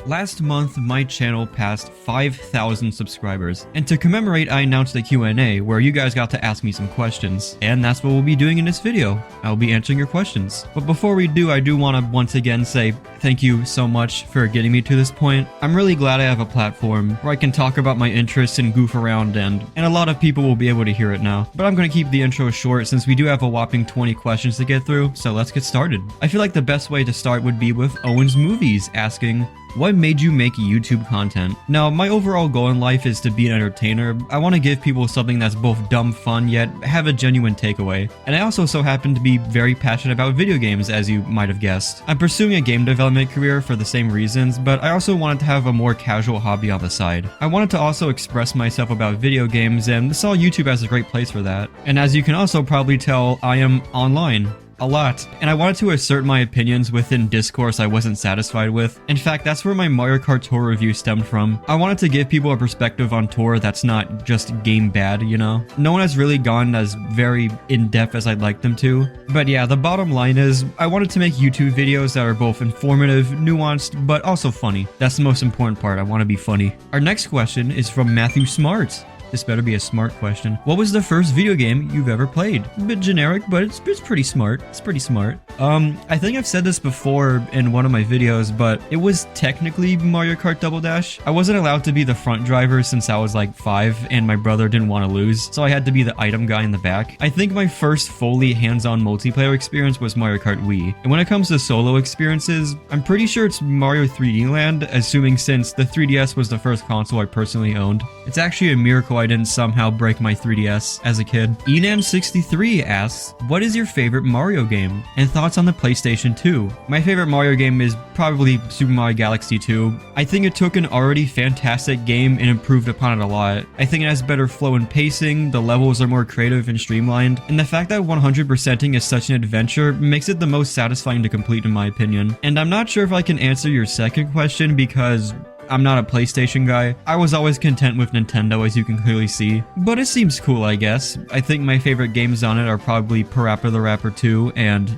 Last month, my channel passed 5,000 subscribers, and to commemorate, I announced a Q&A where you guys got to ask me some questions, and that's what we'll be doing in this video. I'll be answering your questions. But before we do, I do want to once again say thank you so much for getting me to this point. I'm really glad I have a platform where I can talk about my interests and goof around, and a lot of people will be able to hear it now. But I'm going to keep the intro short since we do have a whopping 20 questions to get through, so let's get started. I feel like the best way to start would be with Owen's Movies asking, what made you make YouTube content? Now, my overall goal in life is to be an entertainer. I want to give people something that's both dumb fun yet have a genuine takeaway. And I also so happen to be very passionate about video games, as you might have guessed. I'm pursuing a game development career for the same reasons, but I also wanted to have a more casual hobby on the side. I wanted to also express myself about video games and saw YouTube as a great place for that. And as you can also probably tell, I am online. A lot. And I wanted to assert my opinions within discourse I wasn't satisfied with. In fact, that's where my Mario Kart Tour review stemmed from. I wanted to give people a perspective on Tour that's not just game bad, you know? No one has really gone as very in-depth as I'd like them to. But yeah, the bottom line is, I wanted to make YouTube videos that are both informative, nuanced, but also funny. That's the most important part, I want to be funny. Our next question is from Matthew Smart. This better be a smart question. What was the first video game you've ever played? A bit generic, but it's pretty smart. It's pretty smart. I think I've said this before in one of my videos, but it was technically Mario Kart Double Dash. I wasn't allowed to be the front driver since I was like 5 and my brother didn't want to lose, so I had to be the item guy in the back. I think my first fully hands-on multiplayer experience was Mario Kart Wii. And when it comes to solo experiences, I'm pretty sure it's Mario 3D Land, assuming since the 3DS was the first console I personally owned. It's actually a miracle I didn't somehow break my 3DS as a kid. Enam63 asks, what is your favorite Mario game? And thoughts on the PlayStation 2? My favorite Mario game is probably Super Mario Galaxy 2. I think it took an already fantastic game and improved upon it a lot. I think it has better flow and pacing, the levels are more creative and streamlined, and the fact that 100%ing is such an adventure makes it the most satisfying to complete in my opinion. And I'm not sure if I can answer your second question because I'm not a PlayStation guy. I was always content with Nintendo, as you can clearly see. But it seems cool, I guess. I think my favorite games on it are probably Parappa the Rapper 2 and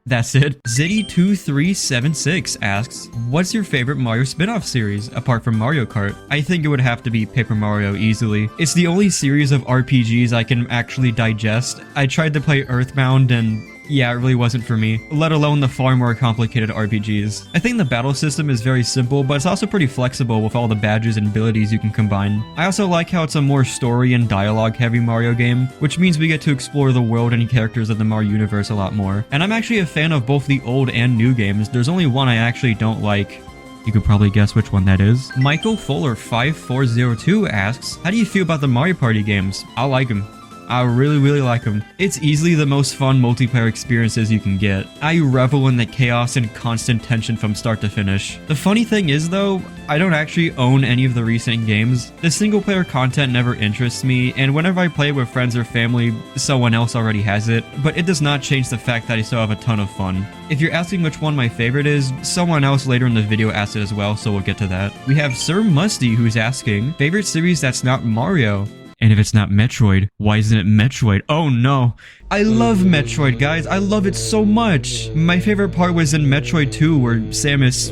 that's it. Zitty2376 asks, what's your favorite Mario spin-off series, apart from Mario Kart? I think it would have to be Paper Mario easily. It's the only series of RPGs I can actually digest. I tried to play Earthbound and yeah, it really wasn't for me, let alone the far more complicated RPGs. I think the battle system is very simple, but it's also pretty flexible with all the badges and abilities you can combine. I also like how it's a more story and dialogue heavy Mario game, which means we get to explore the world and characters of the Mario universe a lot more. And I'm actually a fan of both the old and new games. There's only one I actually don't like. You could probably guess which one that is. Michael Fuller 5402 asks, how do you feel about the Mario Party games? I like them. I really like them. It's easily the most fun multiplayer experiences you can get. I revel in the chaos and constant tension from start to finish. The funny thing is though, I don't actually own any of the recent games. The single player content never interests me, and whenever I play with friends or family, someone else already has it, but it does not change the fact that I still have a ton of fun. If you're asking which one my favorite is, someone else later in the video asked it as well, so we'll get to that. We have Sir Musty who's asking, favorite series that's not Mario? And if it's not Metroid, why isn't it Metroid? Oh no. I love Metroid, guys. I love it so much. My favorite part was in Metroid 2 where Samus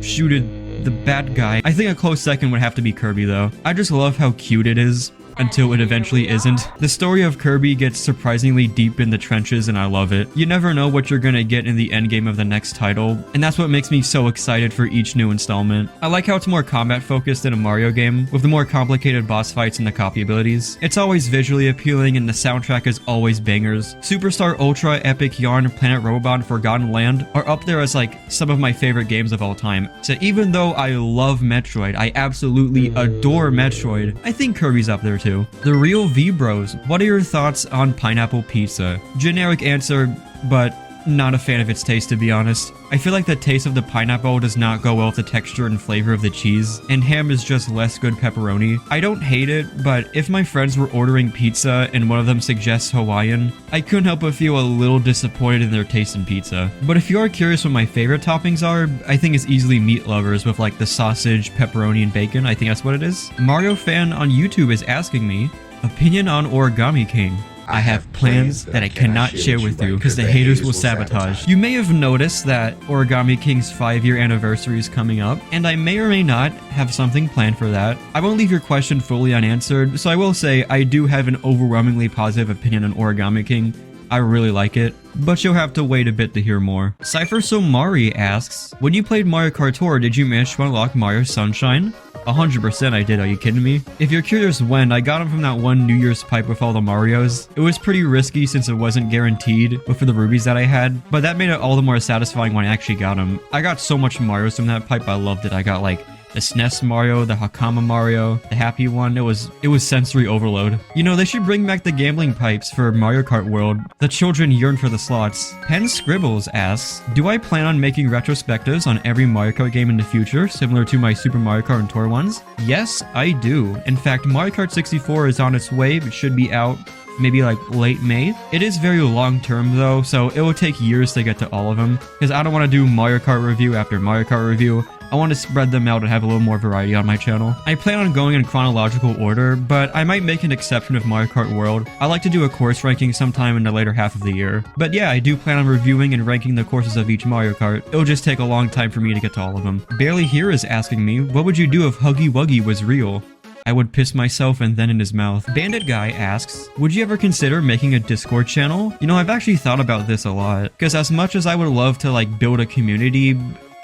shooted the bad guy. I think a close second would have to be Kirby though. I just love how cute it is. Until it eventually isn't. The story of Kirby gets surprisingly deep in the trenches and I love it. You never know what you're gonna get in the endgame of the next title, and that's what makes me so excited for each new installment. I like how it's more combat focused than a Mario game, with the more complicated boss fights and the copy abilities. It's always visually appealing and the soundtrack is always bangers. Superstar Ultra, Epic Yarn, Planet Robot, and Forgotten Land are up there as like some of my favorite games of all time. So even though I love Metroid, I absolutely adore Metroid, I think Kirby's up there too. The Real V Bros, what are your thoughts on pineapple pizza? Generic answer, but not a fan of its taste to be honest. I feel like the taste of the pineapple does not go well with the texture and flavor of the cheese, and ham is just less good pepperoni. I don't hate it, but if my friends were ordering pizza and one of them suggests Hawaiian, I couldn't help but feel a little disappointed in their taste in pizza. But if you are curious what my favorite toppings are, I think it's easily meat lovers with like the sausage, pepperoni, and bacon. I think that's what it is. Mario fan on YouTube is asking me, opinion on Origami King. I have plans that I cannot share with you because the haters will sabotage. You may have noticed that Origami King's 5-year anniversary is coming up, and I may or may not have something planned for that. I won't leave your question fully unanswered, so I will say I do have an overwhelmingly positive opinion on Origami King. I really like it, but you'll have to wait a bit to hear more. Cypher Somari asks, when you played Mario Kart Tour, did you manage to unlock Mario Sunshine? 100% I did, are you kidding me? If you're curious when, I got him from that one New Year's pipe with all the Marios. It was pretty risky since it wasn't guaranteed for the rubies that I had, but that made it all the more satisfying when I actually got him. I got so much Marios from that pipe, I loved it. I got like the SNES Mario, the Hakama Mario, the happy one. It was sensory overload. You know, they should bring back the gambling pipes for Mario Kart World. The children yearn for the slots. Pen Scribbles asks, do I plan on making retrospectives on every Mario Kart game in the future, similar to my Super Mario Kart and Tour ones? Yes, I do. In fact, Mario Kart 64 is on its way. It should be out maybe like late May. It is very long term though, so it will take years to get to all of them, because I don't want to do Mario Kart review after Mario Kart review. I want to spread them out and have a little more variety on my channel. I plan on going in chronological order, but I might make an exception with Mario Kart World. I like to do a course ranking sometime in the later half of the year. But yeah, I do plan on reviewing and ranking the courses of each Mario Kart. It'll just take a long time for me to get to all of them. Barely Here is asking me, what would you do if Huggy Wuggy was real? I would piss myself and then in his mouth. Bandit Guy asks, would you ever consider making a Discord channel? You know, I've actually thought about this a lot, because as much as I would love to like build a community,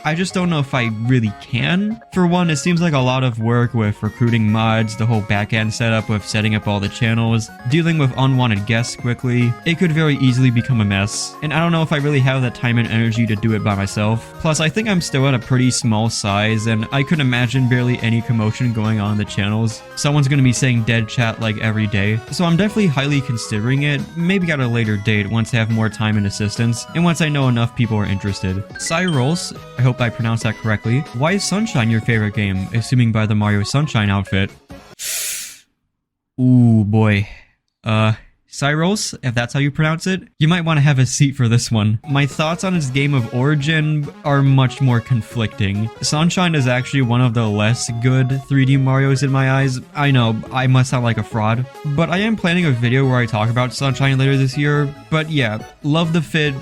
I just don't know if I really can. For one, it seems like a lot of work with recruiting mods, the whole backend setup with setting up all the channels, dealing with unwanted guests quickly. It could very easily become a mess, and I don't know if I really have the time and energy to do it by myself. Plus, I think I'm still at a pretty small size, and I could imagine barely any commotion going on in the channels. Someone's gonna be saying dead chat like every day. So I'm definitely highly considering it, maybe at a later date once I have more time and assistance, and once I know enough people are interested. Cyrils, I hope I pronounced that correctly. Why is Sunshine your favorite game? Assuming by the Mario Sunshine outfit. Ooh, boy. Cyros, if that's how you pronounce it, you might want to have a seat for this one. My thoughts on his game of Origin are much more conflicting. Sunshine is actually one of the less good 3D Marios in my eyes. I know, I must sound like a fraud, but I am planning a video where I talk about Sunshine later this year. But yeah, love the fit.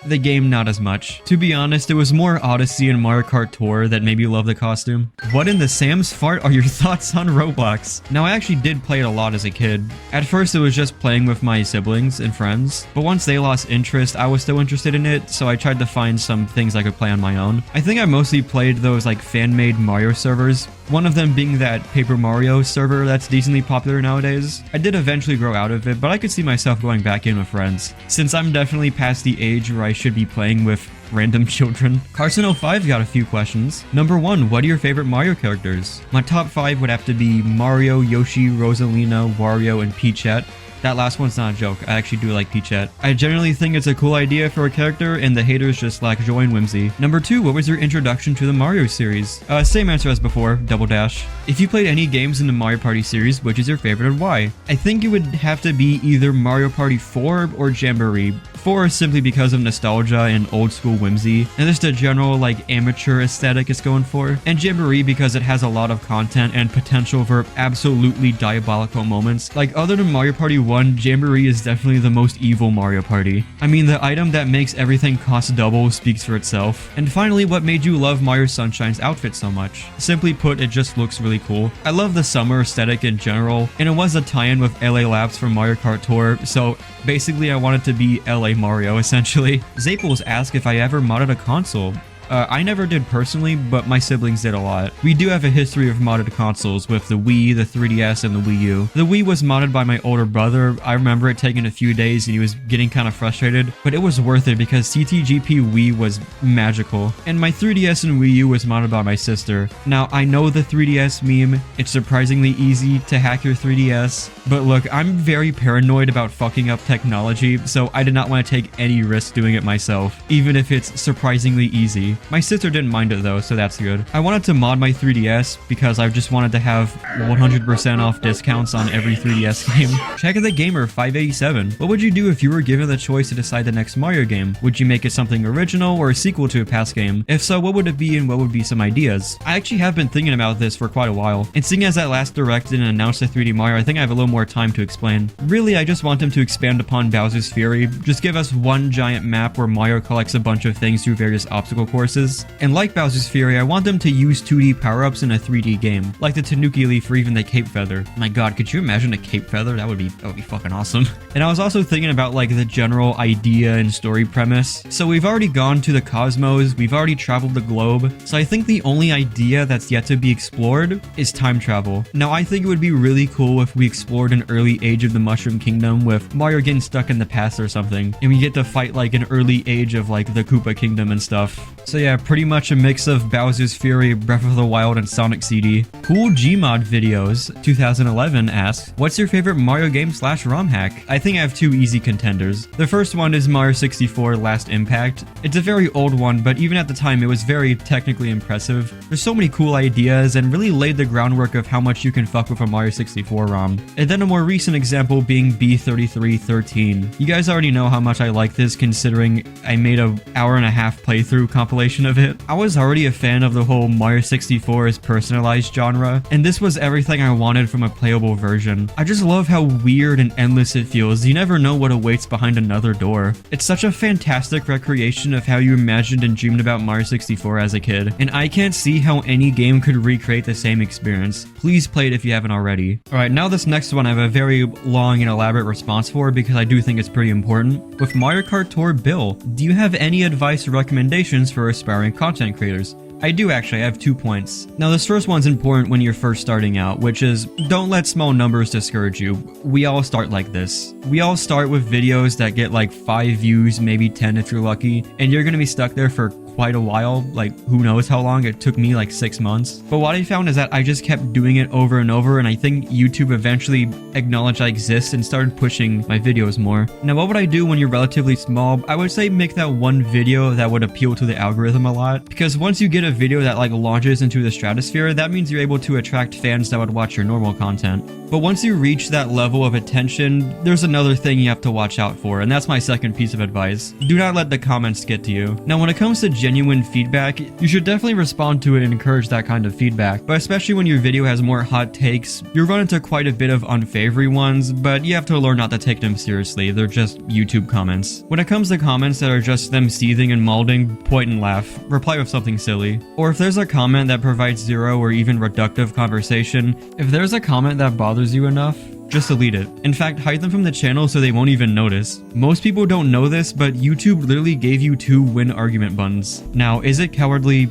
The game, not as much. To be honest, it was more Odyssey and Mario Kart Tour that made me love the costume. What in the Sam's fart are your thoughts on Roblox? Now, I actually did play it a lot as a kid. At first, it was just playing with my siblings and friends, but once they lost interest, I was still interested in it, so I tried to find some things I could play on my own. I think I mostly played those like fan-made Mario servers, one of them being that Paper Mario server that's decently popular nowadays. I did eventually grow out of it, but I could see myself going back in with friends, since I'm definitely past the age where I should be playing with random children. Carson05 got a few questions. Number 1, what are your favorite Mario characters? My top 5 would have to be Mario, Yoshi, Rosalina, Wario, and Peachette. That last one's not a joke, I actually do like Peachette. I generally think it's a cool idea for a character, and the haters just lack joy and whimsy. Number 2, what was your introduction to the Mario series? Same answer as before, Double Dash. If you played any games in the Mario Party series, which is your favorite and why? I think it would have to be either Mario Party 4 or Jamboree. 4 simply because of nostalgia and old school whimsy, and just a general like amateur aesthetic it's going for. And Jamboree because it has a lot of content and potential for absolutely diabolical moments. Like other than Mario Party 1, Jamboree is definitely the most evil Mario Party. I mean, the item that makes everything cost double speaks for itself. And finally, what made you love Mario Sunshine's outfit so much? Simply put, it just looks really cool. I love the summer aesthetic in general, and it was a tie-in with LA Labs from Mario Kart Tour, so basically I wanted to be LA Mario, essentially. Zaples asked if I ever modded a console. I never did personally, but my siblings did a lot. We do have a history of modded consoles with the Wii, the 3DS, and the Wii U. The Wii was modded by my older brother. I remember it taking a few days and he was getting kind of frustrated, but it was worth it because CTGP Wii was magical. And my 3DS and Wii U was modded by my sister. Now, I know the 3DS meme. It's surprisingly easy to hack your 3DS, but look, I'm very paranoid about fucking up technology, so I did not want to take any risk doing it myself, even if it's surprisingly easy. My sister didn't mind it though, so that's good. I wanted to mod my 3DS because I just wanted to have 100% off discounts on every 3DS game. Check the Gamer 587. What would you do if you were given the choice to decide the next Mario game? Would you make it something original or a sequel to a past game? If so, what would it be and what would be some ideas? I actually have been thinking about this for quite a while, and seeing as that last Direct didn't announce the 3D Mario, I think I have a little more time to explain. Really, I just want them to expand upon Bowser's Fury, just give us one giant map where Mario collects a bunch of things through various obstacle courses. And like Bowser's Fury, I want them to use 2D power-ups in a 3D game, like the Tanuki Leaf or even the Cape Feather. My god, could you imagine a Cape Feather? That would be fucking awesome. And I was also thinking about like the general idea and story premise. So we've already gone to the cosmos, we've already traveled the globe, so I think the only idea that's yet to be explored is time travel. Now I think it would be really cool if we explored an early age of the Mushroom Kingdom with Mario getting stuck in the past or something, and we get to fight like an early age of like the Koopa Kingdom and stuff. So yeah, pretty much a mix of Bowser's Fury, Breath of the Wild, and Sonic CD. Cool Gmod Videos 2011 asks, what's your favorite Mario game / ROM hack? I think I have two easy contenders. The first one is Mario 64 Last Impact. It's a very old one, but even at the time it was very technically impressive. There's so many cool ideas and really laid the groundwork of how much you can fuck with a Mario 64 ROM. And then a more recent example being B3313. You guys already know how much I like this, considering I made an hour-and-a-half playthrough compilation of it. I was already a fan of the whole Mario 64 is personalized genre, and this was everything I wanted from a playable version. I just love how weird and endless it feels. You never know what awaits behind another door. It's such a fantastic recreation of how you imagined and dreamed about Mario 64 as a kid, and I can't see how any game could recreate the same experience. Please play it if you haven't already. Alright, now this next one I have a very long and elaborate response for because I do think it's pretty important. With Mario Kart Tour Bill, do you have any advice or recommendations for aspiring content creators? I do actually, I have 2 points. Now this first one's important when you're first starting out, which is don't let small numbers discourage you. We all start like this. We all start with videos that get like 5 views, maybe 10 if you're lucky, and you're gonna be stuck there for quite a while, like who knows how long. It took me like 6 months. But what I found is that I just kept doing it over and over, and I think YouTube eventually acknowledged I exist and started pushing my videos more. Now what would I do when you're relatively small? I would say make that one video that would appeal to the algorithm a lot, because once you get a video that like launches into the stratosphere, that means you're able to attract fans that would watch your normal content. But once you reach that level of attention, there's another thing you have to watch out for, and that's my second piece of advice. Do not let the comments get to you. Now when it comes to genuine feedback, you should definitely respond to it and encourage that kind of feedback, but especially when your video has more hot takes, you'll run into quite a bit of unsavory ones, but you have to learn not to take them seriously. They're just YouTube comments. When it comes to comments that are just them seething and molding, point and laugh. Reply with something silly. Or if there's a comment that provides zero or even reductive conversation, if there's a comment that bothers you enough, just delete it. In fact, hide them from the channel so they won't even notice. Most people don't know this, but YouTube literally gave you 2 win argument buttons. Now, is it cowardly?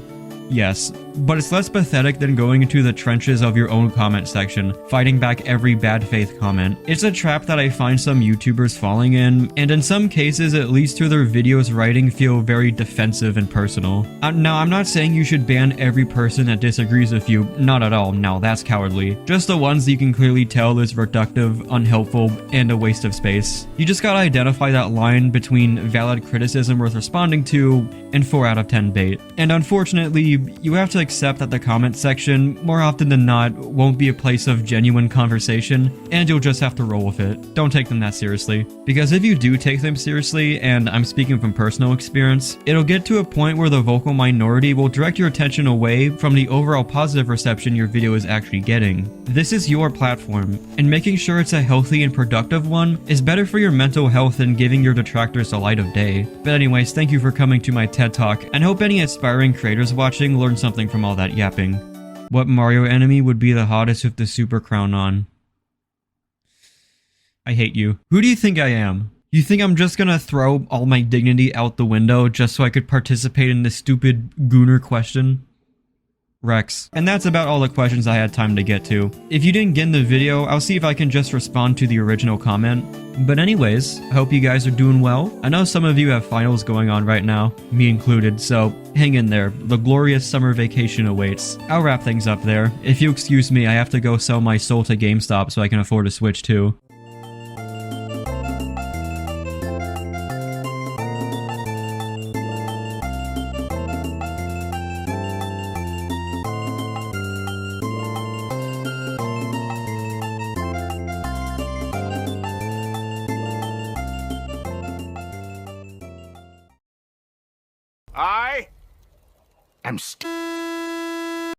Yes, but it's less pathetic than going into the trenches of your own comment section, fighting back every bad faith comment. It's a trap that I find some YouTubers falling in, and in some cases it leads to their videos writing feel very defensive and personal. Now, I'm not saying you should ban every person that disagrees with you, not at all, no, that's cowardly. Just the ones that you can clearly tell is reductive, unhelpful, and a waste of space. You just gotta identify that line between valid criticism worth responding to and 4 out of 10 bait. And unfortunately, you have to accept that the comment section, more often than not, won't be a place of genuine conversation, and you'll just have to roll with it. Don't take them that seriously. Because if you do take them seriously, and I'm speaking from personal experience, it'll get to a point where the vocal minority will direct your attention away from the overall positive reception your video is actually getting. This is your platform, and making sure it's a healthy and productive one is better for your mental health than giving your detractors the light of day. But anyways, thank you for coming to my TED Talk, and hope any aspiring creators watching learn something from all that yapping. What Mario enemy would be the hottest with the super crown on? I hate you. Who do you think I am? You think I'm just gonna throw all my dignity out the window just so I could participate in this stupid Gooner question? Rex. And that's about all the questions I had time to get to. If you didn't get in the video, I'll see if I can just respond to the original comment. But anyways, I hope you guys are doing well. I know some of you have finals going on right now, me included, so hang in there. The glorious summer vacation awaits. I'll wrap things up there. If you excuse me, I have to go sell my soul to GameStop so I can afford a Switch too. I am